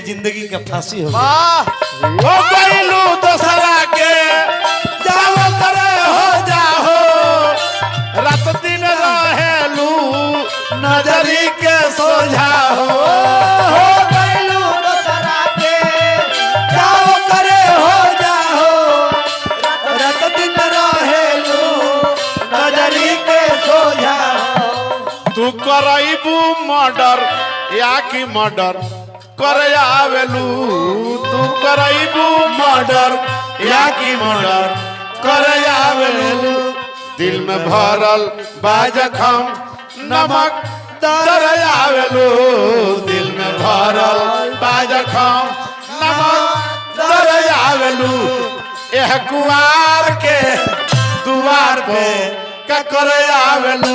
जिंदगी का फांसी हो गईलू दोसरा के जाओ करे हो जाओ रात दिन रहेलू नजरी के सोझा हो गईलू दोसरा के जाओ करे हो जाओ रात दिन रहेलू नजरी के सोझा हो। तू करईबू मर्डर या की मर्डर करे आवेलू तू करईबू मर्डर या की मर्डर करे आवेलू दिल में भरल बाजखम नमक दर आवेलू दिल में भरल बाजखम नमक दर आवेलू एह कुआर के दुआर पे का करे आवेलू